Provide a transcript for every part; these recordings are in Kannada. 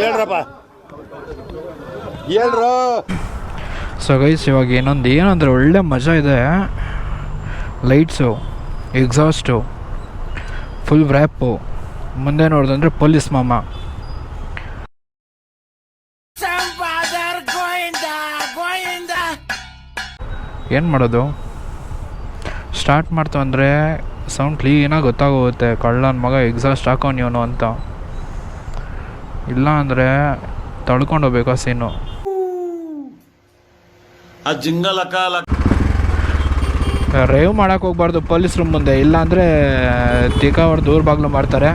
ಹೇಳ್ರಪ್ಪ ಹೇಳ್ರು. ಸೊ ಗೈಸ್ ಇವಾಗ ಏನಂದರೆ ಒಳ್ಳೆ ಮಜಾ ಇದೆ. Lights, exhaust, full wrap. ಮುಂದೆ ನೋಡಿದಂದರೆ ಪೊಲೀಸ್ ಮಾಮ. ಏನು ಮಾಡೋದು? ಸ್ಟಾರ್ಟ್ ಮಾಡ್ತು ಅಂದರೆ ಸೌಂಡ್ ಕ್ಲೀನಾಗಿ ಗೊತ್ತಾಗೋಗುತ್ತೆ ಕಳ್ಳನ ಮಗ ಎಕ್ಸಾಸ್ಟ್ ಹಾಕೋನ್ ಇವನು ಅಂತ. ಇಲ್ಲ ಅಂದರೆ ತಳ್ಕೊಂಡು ಹೋಗ್ಬೇಕು ಆ ಸೀನು. ರೇವ್ ಮಾಡೋಕೆ ಹೋಗ್ಬಾರ್ದು ಪೊಲೀಸ್ ರೂಮ್ ಮುಂದೆ, ಇಲ್ಲ ಅಂದರೆ ತಿಕ್ಕ ಹೊಡೆದು ದೂರ ಬಾಗ್ಲು ಮಾಡ್ತಾರೆ.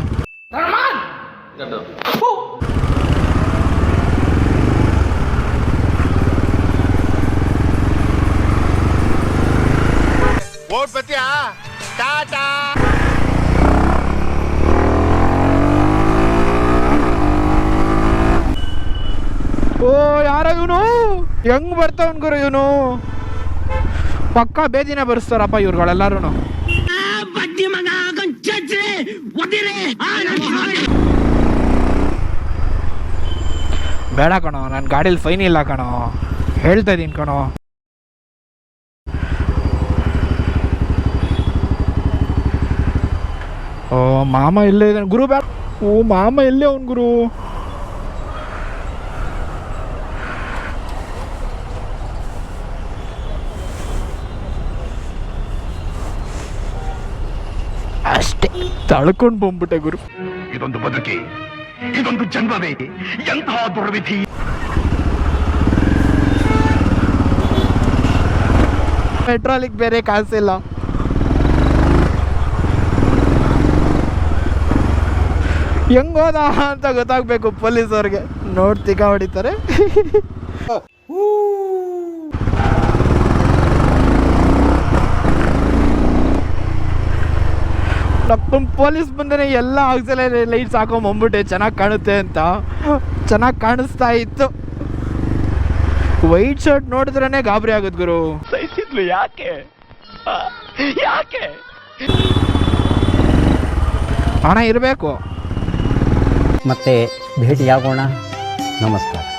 ಓ ಯಾರ ಇವನು, ಹೆಂಗ್ ಬರ್ತಾವನ್ ಗುರು ಇವನು. ಪಕ್ಕ ಬೇದಿನ ಬರ್ಸ್ತಾರಪ್ಪ ಇವ್ರುಗಳೆಲ್ಲರೂ. ಬೇಡ ಕಣೋ, ನನ್ನ ಗಾಡೀಲಿ ಫೈನ್ ಇಲ್ಲ ಕಣೋ, ಹೇಳ್ತಾ ಇದೀನಿ ಕಣೋ. ಓ ಮಾಮ ಇಲ್ಲೇ ಇದ್ದಾನೆ ಗುರು. ಬೇಡ. ಓ ಮಾಮ ಎಲ್ಲೇ ಅವನು ಗುರು. ಅಷ್ಟೇ ತಳ್ಕೊಂಡು ಬಂದ್ಬಿಟ್ಟೆ ಗುರು. ಇದೊಂದು ಬದುಕಿ, ಇದೊಂದು ಜನ್ಮವೇ, ಎಂತಹ ದುರ್ವಿಧಿ. ಪೆಟ್ರೋಲಿಗೆ ಬೇರೆ ಕಾಸಿಲ್ಲ. ಹೆಂಗೋದ ಅಂತ ಗೊತ್ತಾಗಬೇಕು ಪೊಲೀಸವ್ರಿಗೆ. ನೋಡಿ ತಿಕ್ಕ ಹೊಡಿತಾರೆ. ಪೊಲೀಸ್ ಬಂದರೆ ಎಲ್ಲ ಆಕ್ಸಿಲರಿ ಲೈಟ್ಸ್ ಹಾಕೊಂಬಂದ್ಬಿಟ್ಟೆ ಚೆನ್ನಾಗಿ ಕಾಣುತ್ತೆ ಅಂತ. ಚೆನ್ನಾಗಿ ಕಾಣಿಸ್ತಾ ಇತ್ತು. ವೈಟ್ ಶರ್ಟ್ ನೋಡಿದ್ರೇ ಗಾಬರಿ ಆಗುತ್ತೆ ಗುರು. ಸಹಿಸಿದ್ಲು ಯಾಕೆ ಯಾಕೆ? ಹಣ ಇರಬೇಕು. ಮತ್ತೆ ಭೇಟಿಯಾಗೋಣ. ನಮಸ್ಕಾರ.